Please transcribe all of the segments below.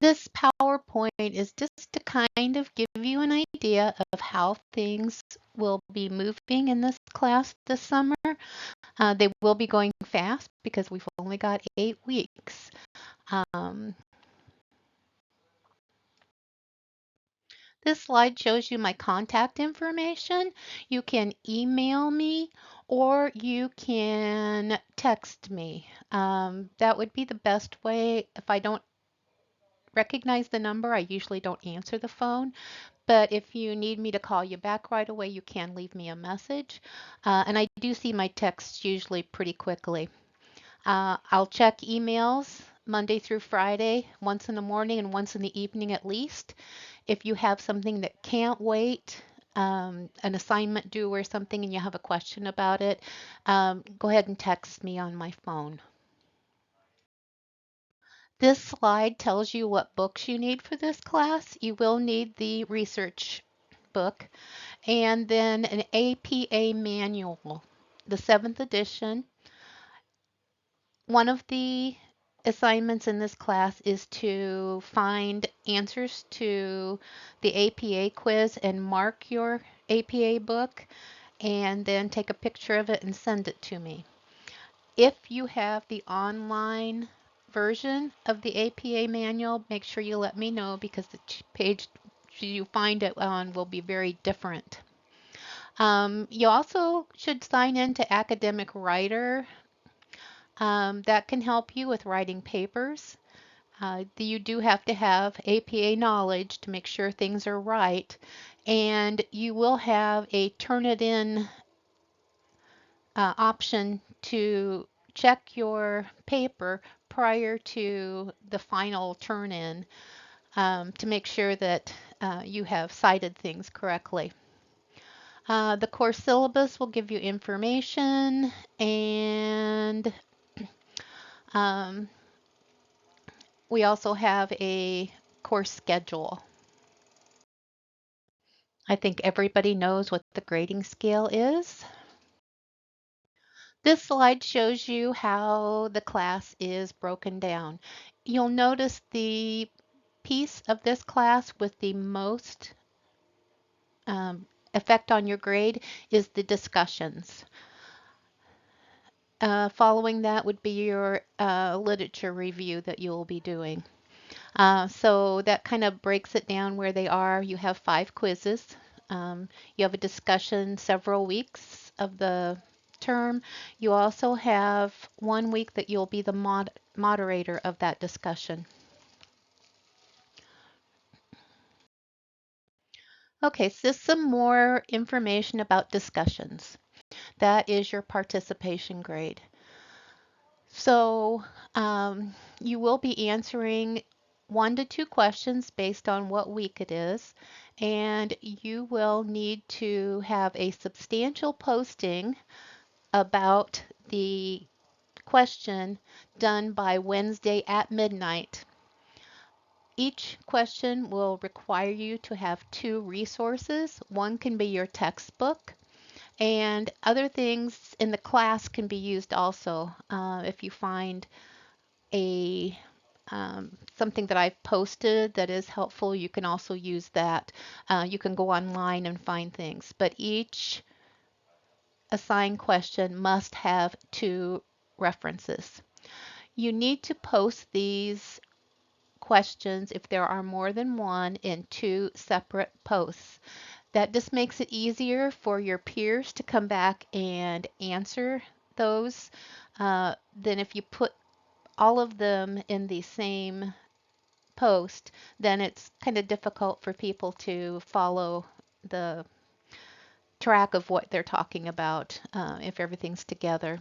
This PowerPoint is just to kind of give you an idea of how things will be moving in this class this summer. They will be going fast because we've only got 8 weeks. Um, This slide shows you my contact information. You can email me or you can text me. That would be the best way. If I don't recognize the number, I usually don't answer the phone. But if you need me to call you back right away, you can leave me a message. And I do see my texts usually pretty quickly. I'll check emails Monday through Friday, once in the morning and once in the evening at least. If you have something that can't wait, an assignment due or something, and you have a question about it, go ahead and text me on my phone. This slide tells you what books you need for this class. You will need the research book and then an APA manual, the 7th edition. One of the assignments in this class is to find answers to the APA quiz and mark your APA book and then take a picture of it and send it to me. If you have the online version of the APA manual, make sure you let me know because the page you find it on will be very different. You also should sign in to Academic Writer. That can help you with writing papers. You do have to have APA knowledge to make sure things are right, and you will have a Turnitin option to check your paper prior to the final turn-in to make sure that you have cited things correctly. The course syllabus will give you information and um, we also have a course schedule. I think everybody knows what the grading scale is. This slide shows you how the class is broken down. You'll notice the piece of this class with the most effect on your grade is the discussions. Following that would be your literature review that you'll be doing. So that kind of breaks it down where they are. You have 5 quizzes. You have a discussion several weeks of the term. You also have 1 week that you'll be the moderator of that discussion. Okay, so some more information about discussions. That is your participation grade. So you will be answering 1 to 2 questions based on what week it is, and you will need to have a substantial posting about the question done by Wednesday at midnight. Each question will require you to have 2 resources. One can be your textbook, and other things in the class can be used also. If you find a something that I've posted that is helpful, you can also use that. You can go online and find things, but each assigned question must have 2 references. You need to post these questions if there are more than one in 2 separate posts. That just makes it easier for your peers to come back and answer those than if you put all of them in the same post, then it's kind of difficult for people to follow the track of what they're talking about if everything's together.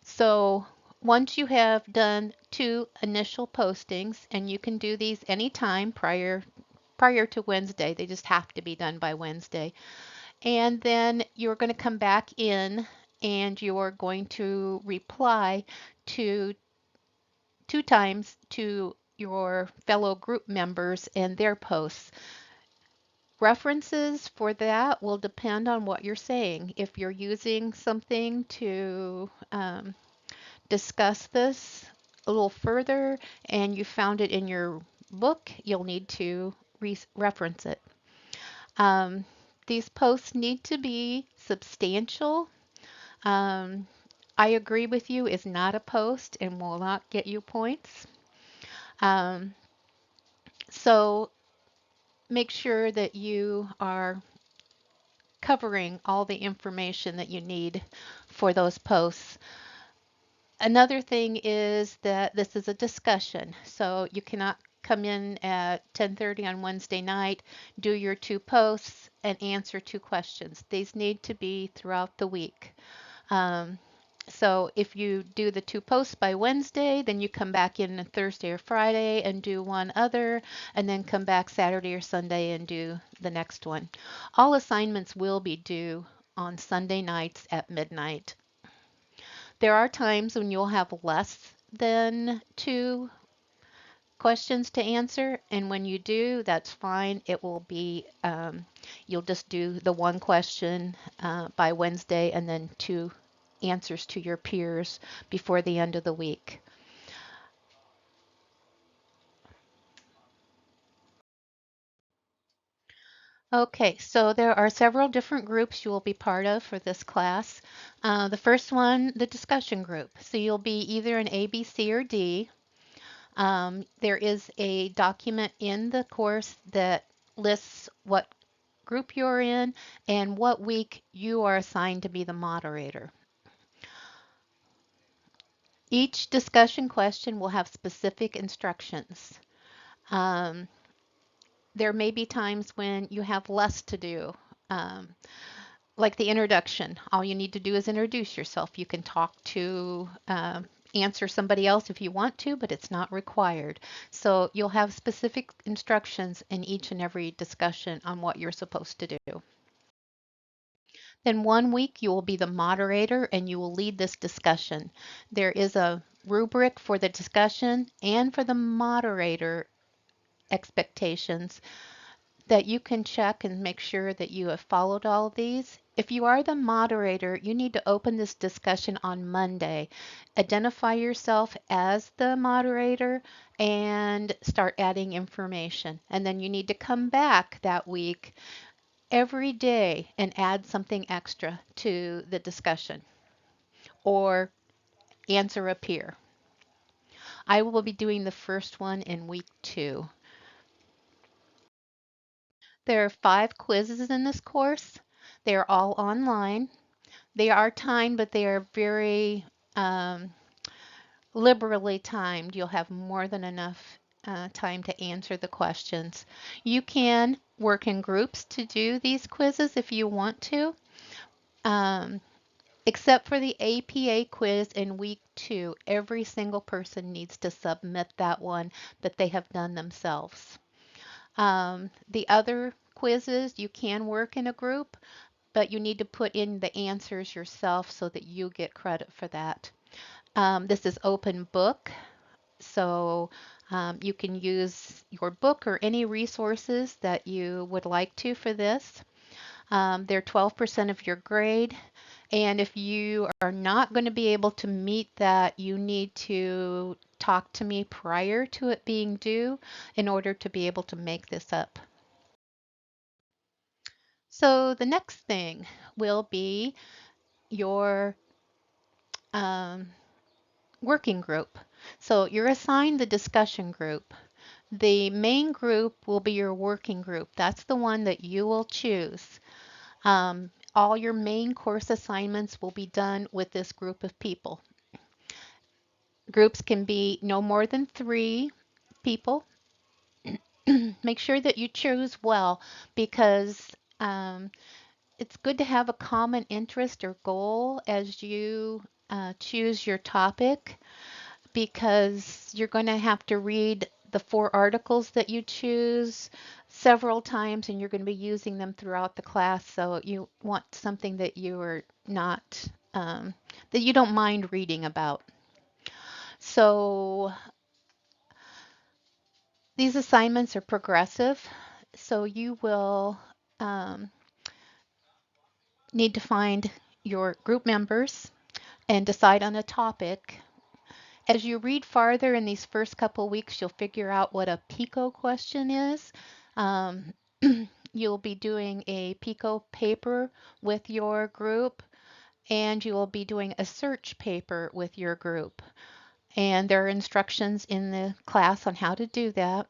So once you have done 2 initial postings, and you can do these anytime prior to Wednesday, they just have to be done by Wednesday. And then you're going to come back in and you're going to reply to 2 times to your fellow group members and their posts. References for that will depend on what you're saying. If you're using something to discuss this, a little further and you found it in your book, you'll need to reference it. Um, these posts need to be substantial. Um, I agree with you is not a post and will not get you points. Um, so make sure that you are covering all the information that you need for those posts. Another thing is that this is a discussion, so you cannot come in at 10:30 on Wednesday night, do your two posts, and answer two questions. These need to be throughout the week. Um, so if you do the two posts by Wednesday, then you come back in on Thursday or Friday and do one other, and then come back Saturday or Sunday and do the next one. All assignments will be due on Sunday nights at midnight. There are times when you'll have less than two questions to answer, and when you do, that's fine. It will be, you'll just do the one question by Wednesday and then two answers to your peers before the end of the week. Okay, so there are several different groups you will be part of for this class. The first one, the discussion group. So you'll be either an A, B, C, or D. There is a document in the course that lists what group you're in and what week you are assigned to be the moderator. Each discussion question will have specific instructions. Um, there may be times when you have less to do. Um, like the introduction, all you need to do is introduce yourself. You can talk to answer somebody else if you want to, but it's not required. So you'll have specific instructions in each and every discussion on what you're supposed to do. Then one week you will be the moderator and you will lead this discussion. There is a rubric for the discussion and for the moderator expectations that you can check and make sure that you have followed all of these. If you are the moderator, you need to open this discussion on Monday. Identify yourself as the moderator and start adding information. And then you need to come back that week every day and add something extra to the discussion or answer a peer. I will be doing the first one in week 2. There are 5 quizzes in this course. They are all online. They are timed, but they are very liberally timed. You'll have more than enough time to answer the questions. You can work in groups to do these quizzes if you want to, except for the APA quiz in week 2. Every single person needs to submit that one that they have done themselves. The other quizzes you can work in a group, but you need to put in the answers yourself so that you get credit for that. This is open book, so you can use your book or any resources that you would like to for this. They're 12% of your grade, and if you are not going to be able to meet that, you need to talk to me prior to it being due in order to be able to make this up. So the next thing will be your working group. So you're assigned the discussion group. The main group will be your working group. That's the one that you will choose. All your main course assignments will be done with this group of people. Groups can be no more than 3 people. Make sure that you choose well because it's good to have a common interest or goal as you choose your topic, because you're going to have to read the 4 articles that you choose several times and you're going to be using them throughout the class. So you want something that you are not, that you don't mind reading about. So these assignments are progressive. So you will need to find your group members and decide on a topic. As you read farther in these first couple weeks, you'll figure out what a PICO question is. Um, you'll be doing a PICO paper with your group, and you will be doing a search paper with your group. And there are instructions in the class on how to do that.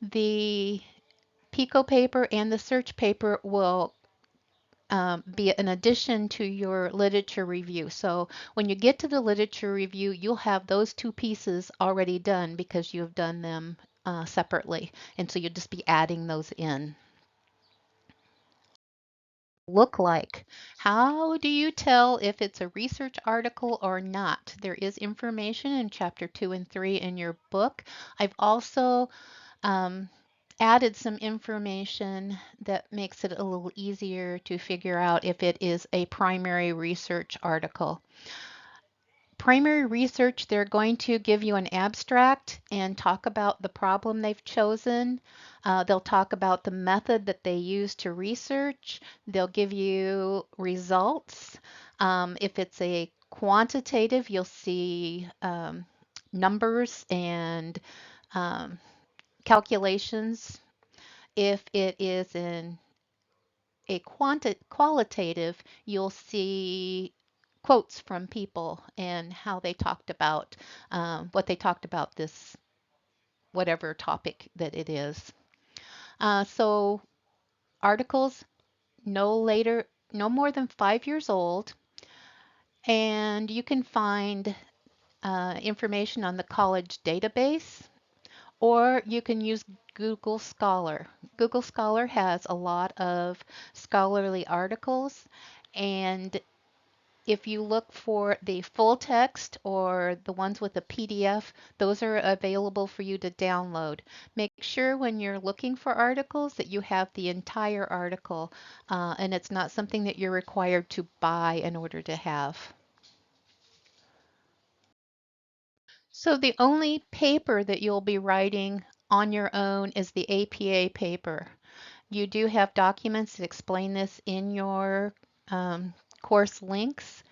The PICO paper and the search paper will be an addition to your literature review. So when you get to the literature review, you'll have those two pieces already done because you've done them separately. And so you'll just be adding those in. Look like? How do you tell if it's a research article or not? There is information in chapter 2 and 3 in your book. I've also um, added some information that makes it a little easier to figure out if it is a primary research article. Primary research, they're going to give you an abstract and talk about the problem they've chosen. They'll talk about the method that they use to research. They'll give you results. If it's a quantitative, you'll see numbers and um, calculations. If it is in a qualitative, you'll see quotes from people and how they talked about what they talked about this whatever topic that it is. So articles no more than 5 years old, and you can find information on the college database, or you can use Google Scholar. Google Scholar has a lot of scholarly articles, and if you look for the full text or the ones with a PDF, those are available for you to download. Make sure when you're looking for articles that you have the entire article and it's not something that you're required to buy in order to have. So the only paper that you'll be writing on your own is the APA paper. You do have documents that explain this in your course links.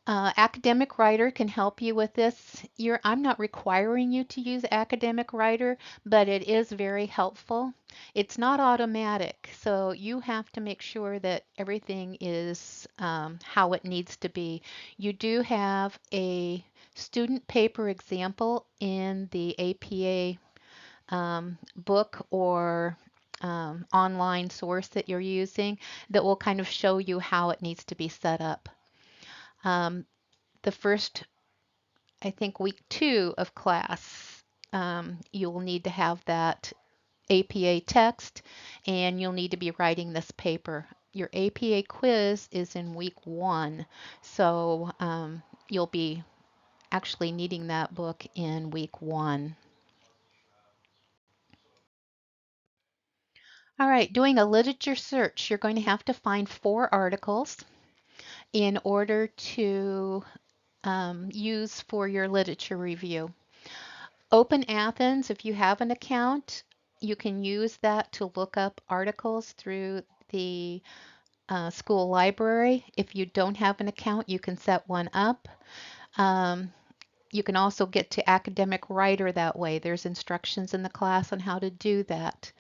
Academic Writer can help you with this. I'm not requiring you to use Academic Writer, but it is very helpful. It's not automatic, so you have to make sure that everything is how it needs to be. You do have a student paper example in the APA book or online source that you're using that will kind of show you how it needs to be set up. The first, I think, week 2 of class, you will need to have that APA text and you'll need to be writing this paper. Your APA quiz is in week 1, so you'll be actually needing that book in week 1. All right, doing a literature search, you're going to have to find 4 articles in order to use for your literature review. Open Athens, if you have an account, you can use that to look up articles through the school library. If you don't have an account, you can set one up. Um, you can also get to Academic Writer that way. There's instructions in the class on how to do that.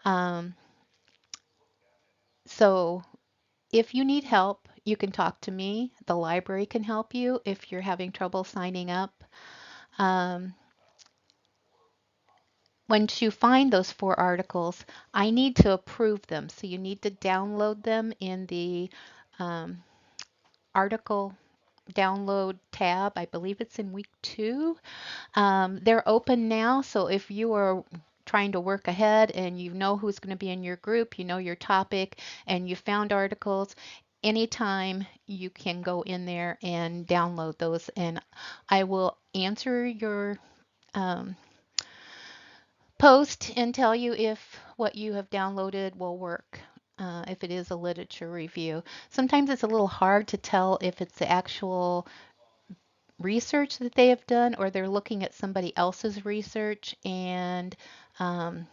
Um, so if you need help, you can talk to me. The library can help you if you're having trouble signing up. Um, Once you find those 4 articles, I need to approve them. So you need to download them in the um, article download tab. I believe it's in week 2. They're open now, so if you are trying to work ahead and you know who's going to be in your group, you know your topic, and you found articles, anytime you can go in there and download those, and I will answer your um, post and tell you if what you have downloaded will work. If it is a literature review. Sometimes it's a little hard to tell if it's the actual research that they have done or they're looking at somebody else's research and um,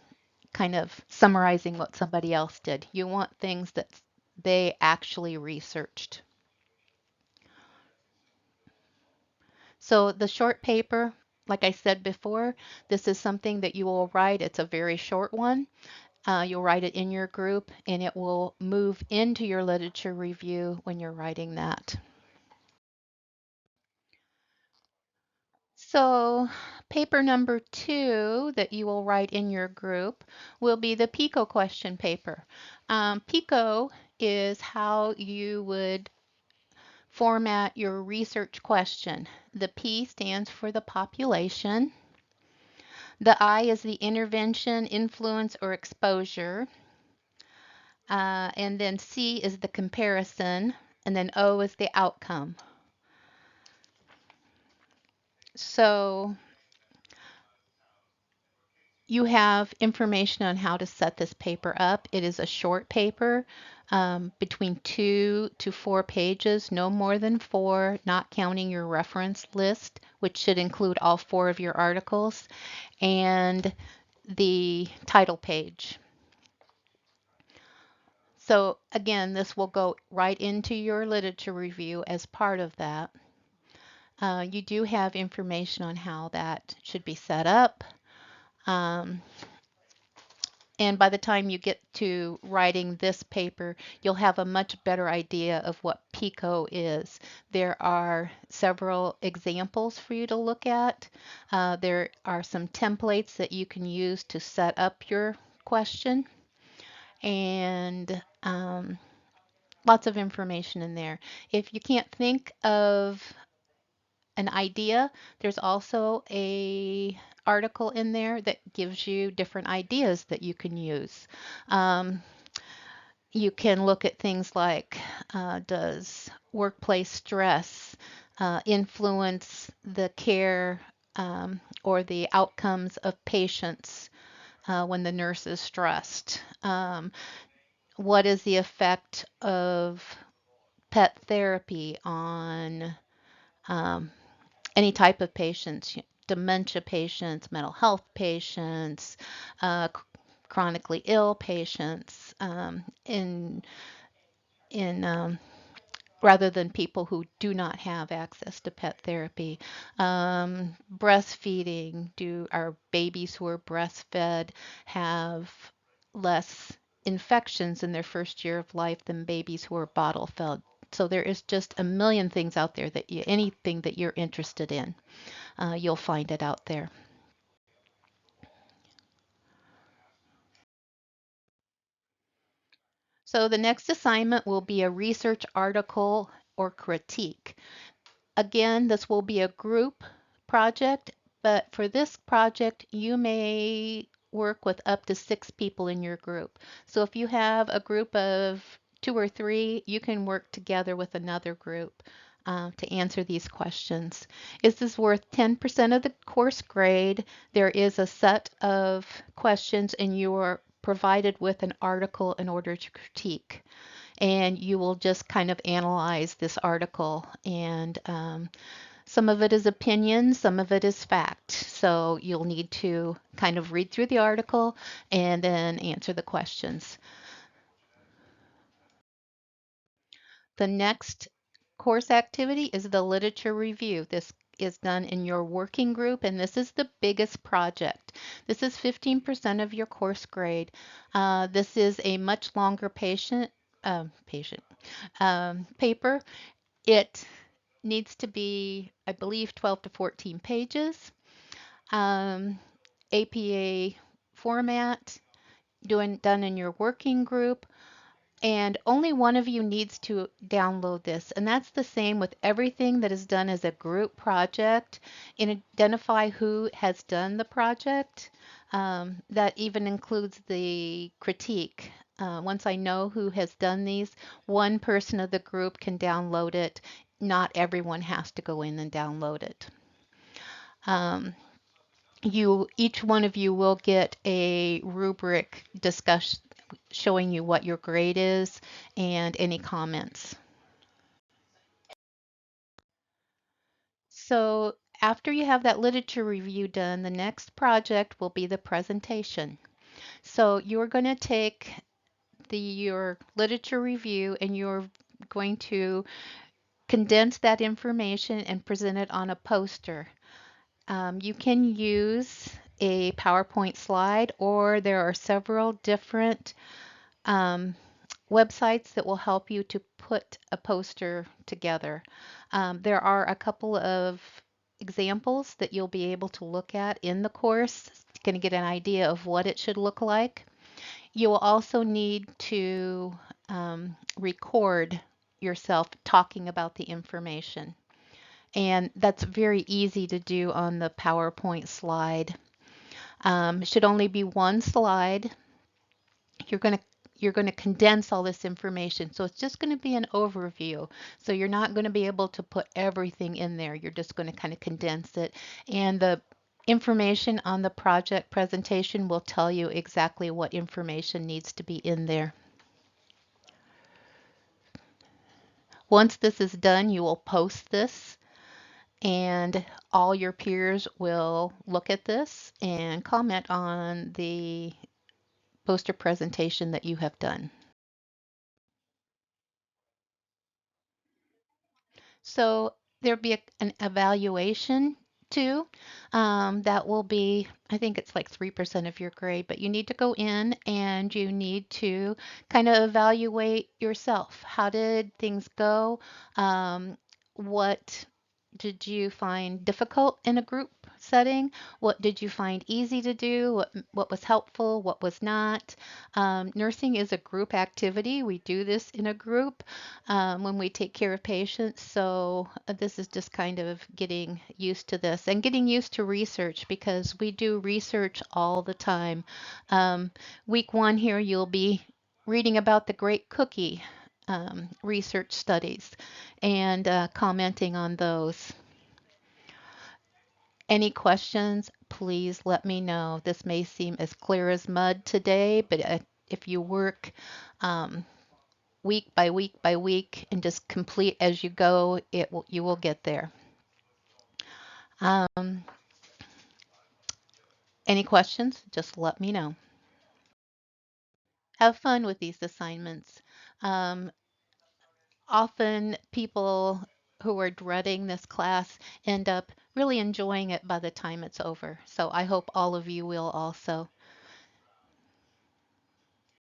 kind of summarizing what somebody else did. You want things that they actually researched. So the short paper, like I said before, this is something that you will write. It's a very short one. You'll write it in your group and it will move into your literature review when you're writing that. So paper number 2 that you will write in your group will be the PICO question paper. PICO is how you would format your research question. The P stands for the population. The I is the intervention, influence, or exposure. And then C is the comparison. And then O is the outcome. So you have information on how to set this paper up. It is a short paper, between 2 to 4 pages, no more than 4, not counting your reference list, which should include all 4 of your articles, and the title page. So again, this will go right into your literature review as part of that. You do have information on how that should be set up. And by the time you get to writing this paper, you'll have a much better idea of what PICO is. There are several examples for you to look at. There are some templates that you can use to set up your question, and lots of information in there. If you can't think of an idea, there's also a article in there that gives you different ideas that you can use. You can look at things like, does workplace stress influence the care or the outcomes of patients when the nurse is stressed? What is the effect of pet therapy on any type of patients, dementia patients, mental health patients, chronically ill patients, in rather than people who do not have access to pet therapy. Breastfeeding, do our babies who are breastfed have less infections in their first year of life than babies who are bottle fed? So there is just a million things out there that anything that you're interested in, you'll find it out there. So the next assignment will be a research article or critique. Again, this will be a group project, but for this project, you may work with up to 6 people in your group. So if you have a group of 2 or 3, you can work together with another group to answer these questions. Is this worth 10% of the course grade? There is a set of questions and you are provided with an article in order to critique, and you will just kind of analyze this article, and some of it is opinion, some of it is fact. So you'll need to kind of read through the article and then answer the questions. The next course activity is the literature review. This is done in your working group, and this is the biggest project. This is 15% of your course grade. This is a much longer paper. It needs to be, I believe, 12 to 14 pages. APA format, done in your working group, and only one of you needs to download this. And that's the same with everything that is done as a group project. And identify who has done the project. That even includes the critique. Once I know who has done these, one person of the group can download it. Not everyone has to go in and download it. Each one of you will get a rubric discussion showing you what your grade is and any comments. So after you have that literature review done, the next project will be the presentation. So you're going to take your literature review and you're going to condense that information and present it on a poster. You can use a PowerPoint slide, or there are several different um, websites that will help you to put a poster together. There are a couple of examples that you'll be able to look at in the course. You're going to get an idea of what it should look like. You will also need to record yourself talking about the information. And that's very easy to do on the PowerPoint slide. It should only be one slide. You're going to you're going to condense all this information. So it's just going to be an overview. So you're not going to be able to put everything in there. You're just going to kind of condense it. And the information on the project presentation will tell you exactly what information needs to be in there. Once this is done, you will post this and all your peers will look at this and comment on the poster presentation that you have done. So there'll be an evaluation too. That will be, I think it's like 3% of your grade, but you need to go in and you need to kind of evaluate yourself. How did things go? What did you find difficult in a group setting? What did you find easy to do? What was helpful? What was not? Nursing is a group activity. We do this in a group when we take care of patients. So this is just kind of getting used to this and getting used to research because we do research all the time. Um, week one here, you'll be reading about the Great Cookie research studies and commenting on those. Any questions, please let me know. This may seem as clear as mud today, but if you work week by week by week and just complete as you go, you will get there. Um, any questions, just let me know. Have fun with these assignments. Um, Often people who are dreading this class end up really enjoying it by the time it's over. So I hope all of you will also.